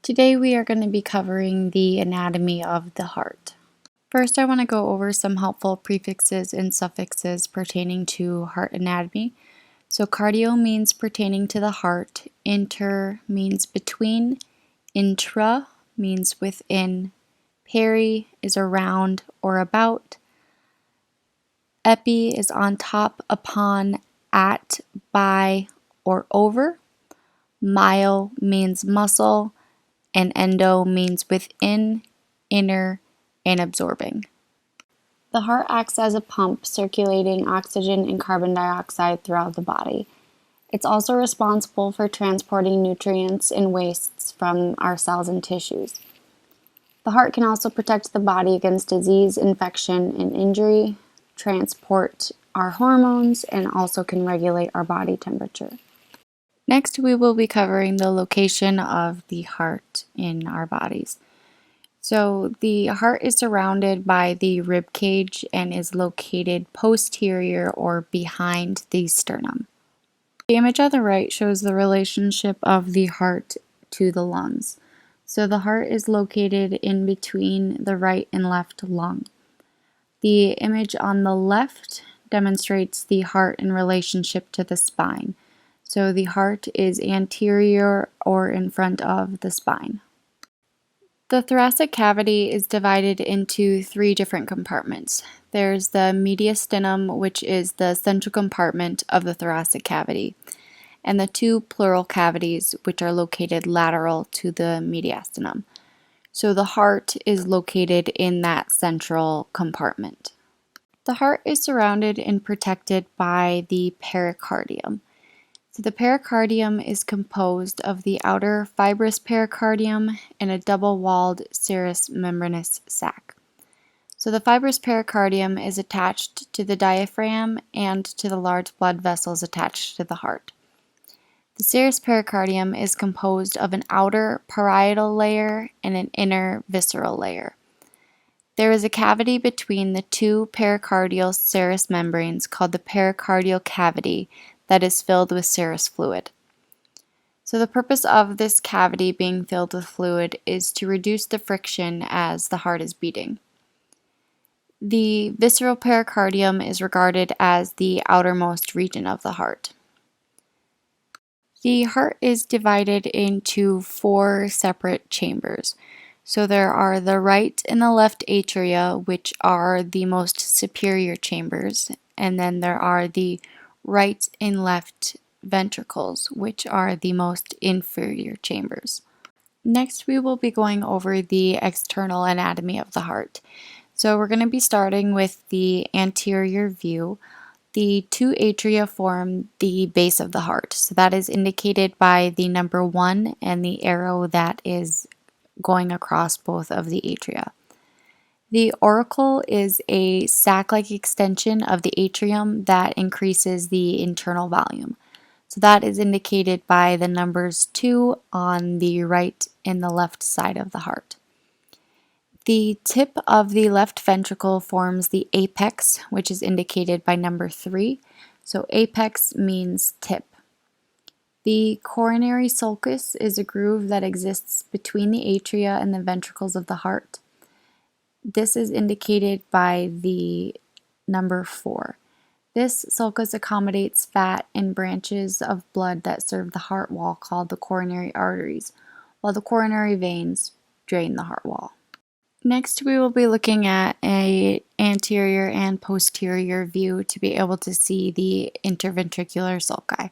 Today we are going to be covering the anatomy of the heart. First, I want to go over some helpful prefixes and suffixes pertaining to heart anatomy. So cardio means pertaining to the heart, inter means between, intra means within, peri is around or about, epi is on top, upon, at, by, or over, myo means muscle, and endo means within, inner, and absorbing. The heart acts as a pump, circulating oxygen and carbon dioxide throughout the body. It's also responsible for transporting nutrients and wastes from our cells and tissues. The heart can also protect the body against disease, infection, and injury, transport our hormones, and also can regulate our body temperature. Next, we will be covering the location of the heart in our bodies. So the heart is surrounded by the rib cage and is located posterior or behind the sternum. The image on the right shows the relationship of the heart to the lungs. So the heart is located in between the right and left lung. The image on the left demonstrates the heart in relationship to the spine. So the heart is anterior or in front of the spine. The thoracic cavity is divided into three different compartments. There's the mediastinum, which is the central compartment of the thoracic cavity, and the two pleural cavities, which are located lateral to the mediastinum. So the heart is located in that central compartment. The heart is surrounded and protected by the pericardium. So the pericardium is composed of the outer fibrous pericardium and a double-walled serous membranous sac. So the fibrous pericardium is attached to the diaphragm and to the large blood vessels attached to the heart. The serous pericardium is composed of an outer parietal layer and an inner visceral layer. There is a cavity between the two pericardial serous membranes called the pericardial cavity that is filled with serous fluid. So the purpose of this cavity being filled with fluid is to reduce the friction as the heart is beating. The visceral pericardium is regarded as the outermost region of the heart. The heart is divided into four separate chambers. So there are the right and the left atria, which are the most superior chambers, and then there are the right and left ventricles, which are the most inferior chambers. Next, we will be going over the external anatomy of the heart. So we're going to be starting with the anterior view. The two atria form the base of the heart. So that is indicated by the number 1 and the arrow that is going across both of the atria. The auricle is a sac-like extension of the atrium that increases the internal volume. So that is indicated by the numbers 2 on the right and the left side of the heart. The tip of the left ventricle forms the apex, which is indicated by number 3. So apex means tip. The coronary sulcus is a groove that exists between the atria and the ventricles of the heart. This is indicated by the number 4. This sulcus accommodates fat and branches of blood that serve the heart wall called the coronary arteries, while the coronary veins drain the heart wall. Next, we will be looking at an anterior and posterior view to be able to see the interventricular sulci.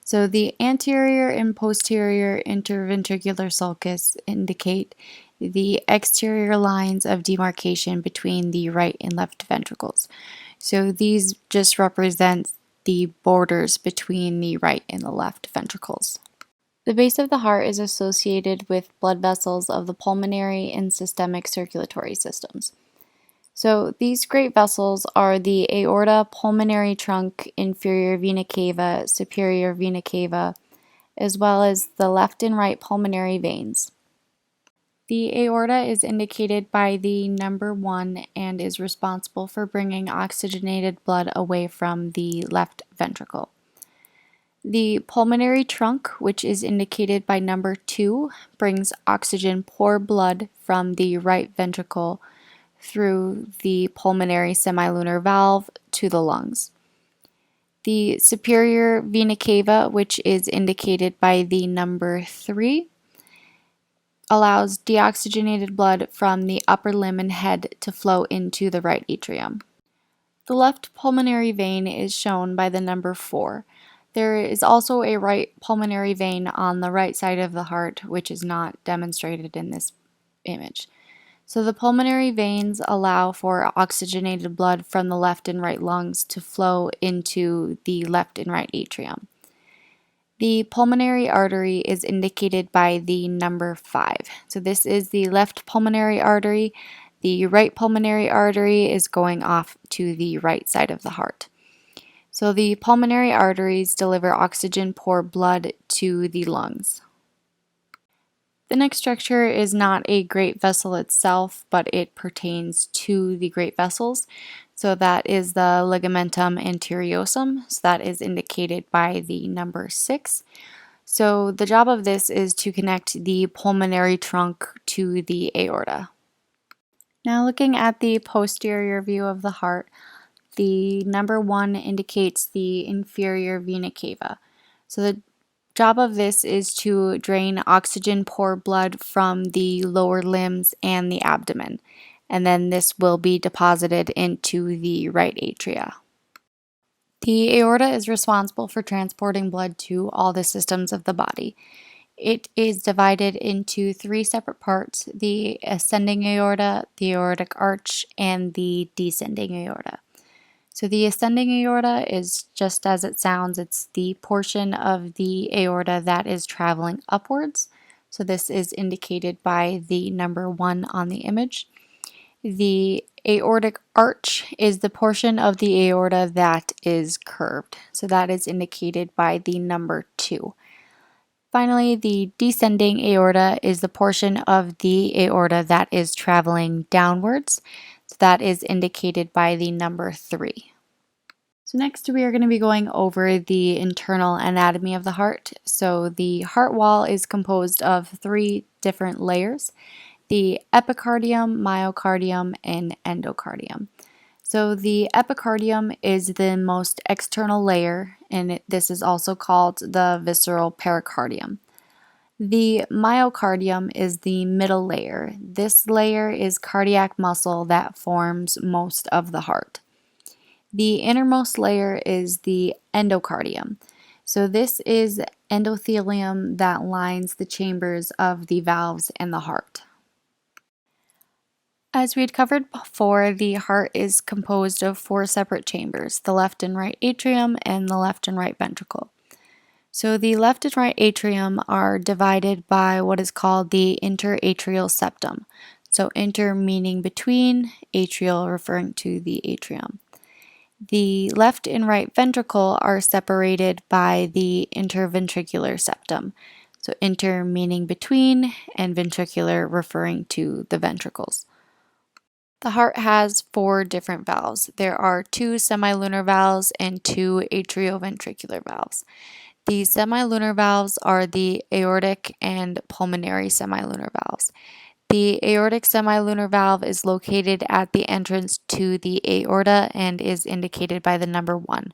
So the anterior and posterior interventricular sulcus indicate the exterior lines of demarcation between the right and left ventricles. So these just represent the borders between the right and the left ventricles. The base of the heart is associated with blood vessels of the pulmonary and systemic circulatory systems. So these great vessels are the aorta, pulmonary trunk, inferior vena cava, superior vena cava, as well as the left and right pulmonary veins. The aorta is indicated by the number 1 and is responsible for bringing oxygenated blood away from the left ventricle. The pulmonary trunk, which is indicated by number 2, brings oxygen-poor blood from the right ventricle through the pulmonary semilunar valve to the lungs. The superior vena cava, which is indicated by the number 3, allows deoxygenated blood from the upper limb and head to flow into the right atrium. The left pulmonary vein is shown by the number 4. There is also a right pulmonary vein on the right side of the heart, which is not demonstrated in this image. So the pulmonary veins allow for oxygenated blood from the left and right lungs to flow into the left and right atrium. The pulmonary artery is indicated by the number 5. So this is the left pulmonary artery. The right pulmonary artery is going off to the right side of the heart. So the pulmonary arteries deliver oxygen-poor blood to the lungs. The next structure is not a great vessel itself, but it pertains to the great vessels. So that is the ligamentum anteriosum. So that is indicated by the number 6. So the job of this is to connect the pulmonary trunk to the aorta. Now looking at the posterior view of the heart, the number 1 indicates the inferior vena cava. So the job of this is to drain oxygen-poor blood from the lower limbs and the abdomen, and then this will be deposited into the right atria. The aorta is responsible for transporting blood to all the systems of the body. It is divided into 3 separate parts: the ascending aorta, the aortic arch, and the descending aorta. So the ascending aorta is just as it sounds. It's the portion of the aorta that is traveling upwards. So this is indicated by the number 1 on the image. The aortic arch is the portion of the aorta that is curved. So that is indicated by the number 2. Finally, the descending aorta is the portion of the aorta that is traveling downwards. So that is indicated by the number 3. So next we are going to be going over the internal anatomy of the heart. So the heart wall is composed of 3 different layers: the epicardium, myocardium, and endocardium. So the epicardium is the most external layer, and this is also called the visceral pericardium. The myocardium is the middle layer. This layer is cardiac muscle that forms most of the heart. The innermost layer is the endocardium. So this is endothelium that lines the chambers of the valves and the heart. As we had covered before, the heart is composed of 4 separate chambers: the left and right atrium and the left and right ventricle. So the left and right atrium are divided by what is called the interatrial septum. So inter meaning between, atrial referring to the atrium. The left and right ventricle are separated by the interventricular septum. So inter meaning between, and ventricular referring to the ventricles. The heart has 4 different valves. There are 2 semilunar valves and 2 atrioventricular valves. The semilunar valves are the aortic and pulmonary semilunar valves. The aortic semilunar valve is located at the entrance to the aorta and is indicated by the number 1.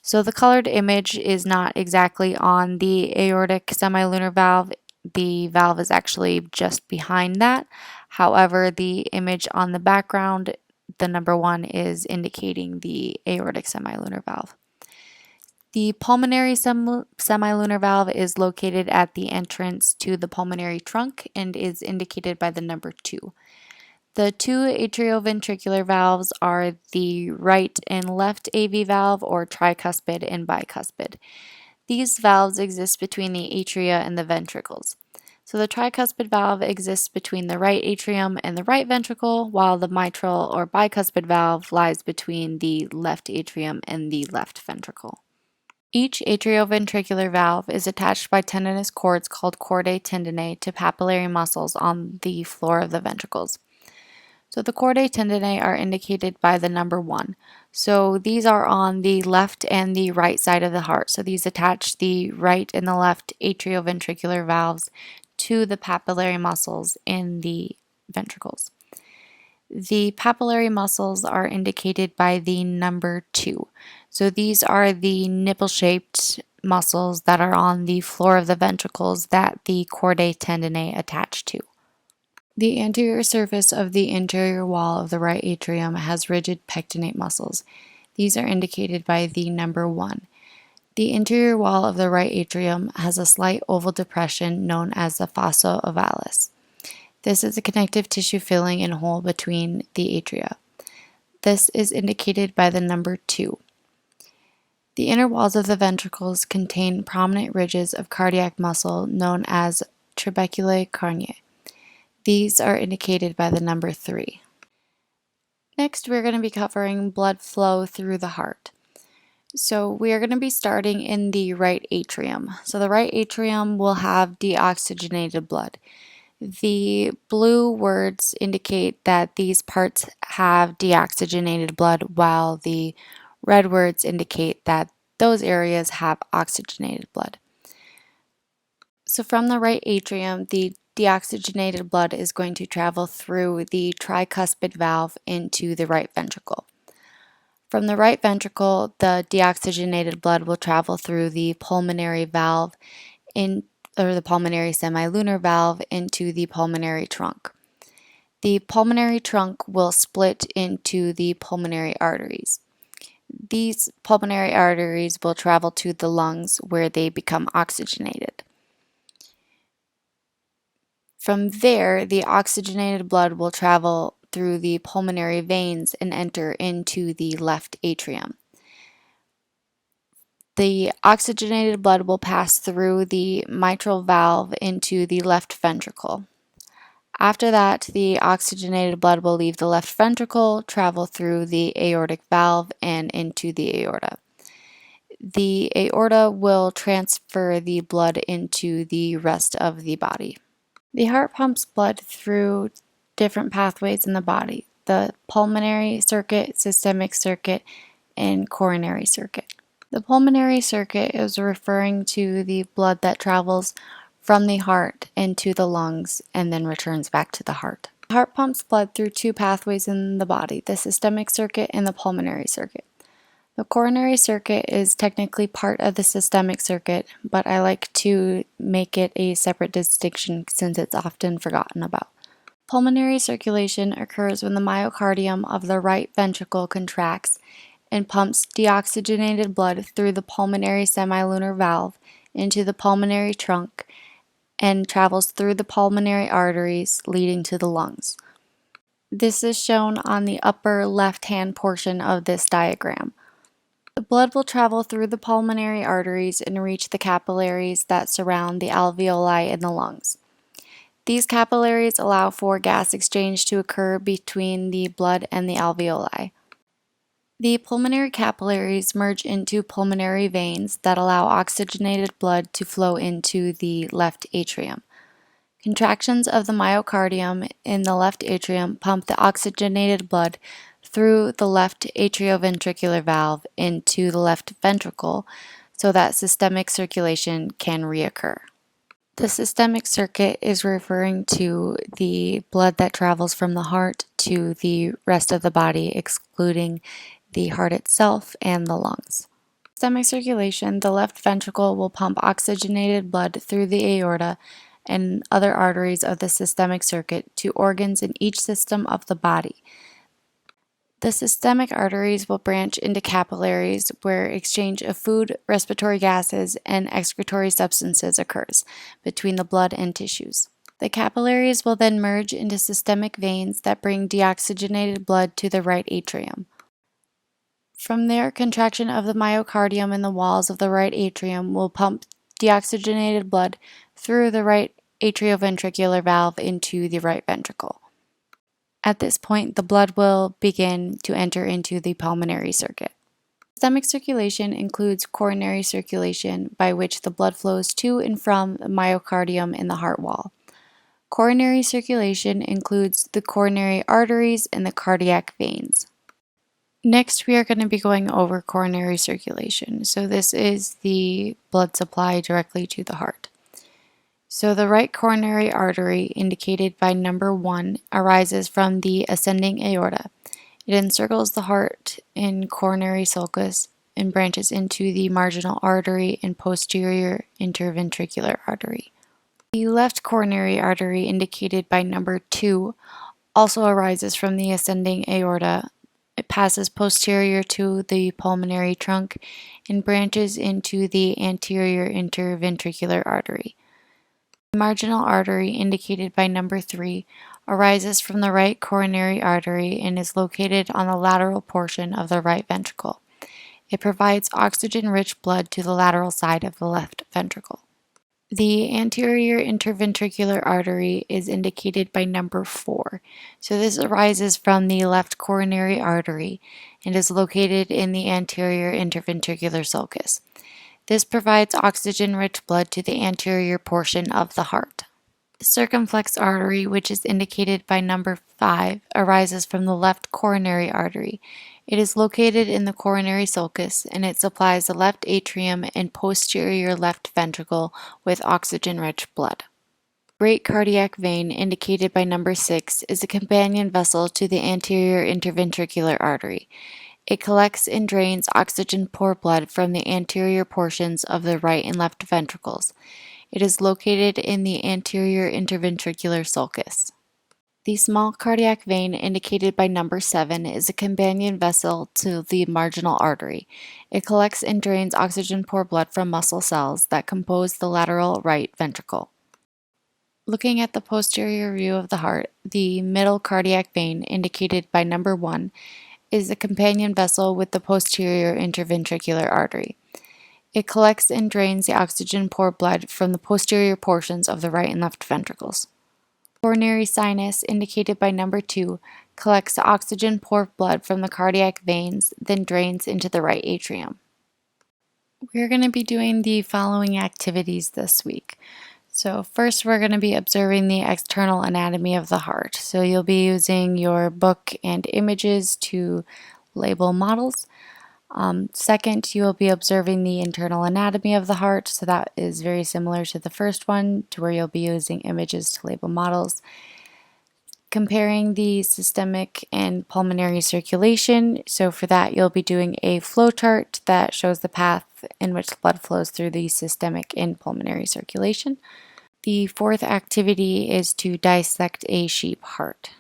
So the colored image is not exactly on the aortic semilunar valve. The valve is actually just behind that. However, the image on the background, the number 1, is indicating the aortic semilunar valve. The pulmonary semilunar valve is located at the entrance to the pulmonary trunk and is indicated by the number 2. The 2 atrioventricular valves are the right and left AV valve, or tricuspid and bicuspid. These valves exist between the atria and the ventricles. So the tricuspid valve exists between the right atrium and the right ventricle, while the mitral or bicuspid valve lies between the left atrium and the left ventricle. Each atrioventricular valve is attached by tendinous cords called chordae tendineae to papillary muscles on the floor of the ventricles. So the chordae tendineae are indicated by the number 1. So these are on the left and the right side of the heart. So these attach the right and the left atrioventricular valves to the papillary muscles in the ventricles. The papillary muscles are indicated by the number 2. So these are the nipple-shaped muscles that are on the floor of the ventricles that the chordae tendineae attach to. The anterior surface of the interior wall of the right atrium has rigid pectinate muscles. These are indicated by the number 1. The interior wall of the right atrium has a slight oval depression known as the fossa ovalis. This is a connective tissue filling and hole between the atria. This is indicated by the number 2. The inner walls of the ventricles contain prominent ridges of cardiac muscle known as trabeculae carneae. These are indicated by the number 3. Next, we're going to be covering blood flow through the heart. So we are going to be starting in the right atrium. So the right atrium will have deoxygenated blood. The blue words indicate that these parts have deoxygenated blood, while the red words indicate that those areas have oxygenated blood. So from the right atrium, the deoxygenated blood is going to travel through the tricuspid valve into the right ventricle. From the right ventricle, the deoxygenated blood will travel through the pulmonary valve or the pulmonary semilunar valve into the pulmonary trunk. The pulmonary trunk will split into the pulmonary arteries. These pulmonary arteries will travel to the lungs where they become oxygenated. From there, the oxygenated blood will travel through the pulmonary veins and enter into the left atrium. The oxygenated blood will pass through the mitral valve into the left ventricle. After that, the oxygenated blood will leave the left ventricle, travel through the aortic valve, and into the aorta. The aorta will transfer the blood into the rest of the body. The heart pumps blood through different pathways in the body: the pulmonary circuit, systemic circuit, and coronary circuit. The pulmonary circuit is referring to the blood that travels from the heart into the lungs and then returns back to the heart. The heart pumps blood through two pathways in the body: the systemic circuit and the pulmonary circuit. The coronary circuit is technically part of the systemic circuit, but I like to make it a separate distinction since it's often forgotten about. Pulmonary circulation occurs when the myocardium of the right ventricle contracts and pumps deoxygenated blood through the pulmonary semilunar valve into the pulmonary trunk and travels through the pulmonary arteries leading to the lungs. This is shown on the upper left-hand portion of this diagram. The blood will travel through the pulmonary arteries and reach the capillaries that surround the alveoli in the lungs. These capillaries allow for gas exchange to occur between the blood and the alveoli. The pulmonary capillaries merge into pulmonary veins that allow oxygenated blood to flow into the left atrium. Contractions of the myocardium in the left atrium pump the oxygenated blood through the left atrioventricular valve into the left ventricle so that systemic circulation can reoccur. The systemic circuit is referring to the blood that travels from the heart to the rest of the body, excluding the heart itself and the lungs. Systemic circulation: the left ventricle will pump oxygenated blood through the aorta and other arteries of the systemic circuit to organs in each system of the body. The systemic arteries will branch into capillaries where exchange of food, respiratory gases, and excretory substances occurs between the blood and tissues. The capillaries will then merge into systemic veins that bring deoxygenated blood to the right atrium. From there, contraction of the myocardium in the walls of the right atrium will pump deoxygenated blood through the right atrioventricular valve into the right ventricle. At this point, the blood will begin to enter into the pulmonary circuit. Systemic circulation includes coronary circulation, by which the blood flows to and from the myocardium in the heart wall. Coronary circulation includes the coronary arteries and the cardiac veins. Next, we are going to be going over coronary circulation. So this is the blood supply directly to the heart. So the right coronary artery, indicated by number 1, arises from the ascending aorta. It encircles the heart in coronary sulcus and branches into the marginal artery and posterior interventricular artery. The left coronary artery, indicated by number 2, also arises from the ascending aorta. It passes posterior to the pulmonary trunk and branches into the anterior interventricular artery. The marginal artery, indicated by number 3, arises from the right coronary artery and is located on the lateral portion of the right ventricle. It provides oxygen-rich blood to the lateral side of the left ventricle. The anterior interventricular artery is indicated by number 4. So this arises from the left coronary artery and is located in the anterior interventricular sulcus. This provides oxygen-rich blood to the anterior portion of the heart. The circumflex artery, which is indicated by number 5, arises from the left coronary artery. It is located in the coronary sulcus and it supplies the left atrium and posterior left ventricle with oxygen-rich blood. Great cardiac vein, indicated by number 6, is a companion vessel to the anterior interventricular artery. It collects and drains oxygen-poor blood from the anterior portions of the right and left ventricles. It is located in the anterior interventricular sulcus. The small cardiac vein, indicated by number 7, is a companion vessel to the marginal artery. It collects and drains oxygen-poor blood from muscle cells that compose the lateral right ventricle. Looking at the posterior view of the heart, the middle cardiac vein, indicated by number 1, is a companion vessel with the posterior interventricular artery. It collects and drains the oxygen-poor blood from the posterior portions of the right and left ventricles. Coronary sinus, indicated by number 2, collects oxygen-poor blood from the cardiac veins, then drains into the right atrium. We're going to be doing the following activities this week. So first, we're going to be observing the external anatomy of the heart. So you'll be using your book and images to label models. Second, you will be observing the internal anatomy of the heart, so that is very similar to the first one, to where you'll be using images to label models. Comparing the systemic and pulmonary circulation, so for that you'll be doing a flow chart that shows the path in which blood flows through the systemic and pulmonary circulation. The fourth activity is to dissect a sheep heart.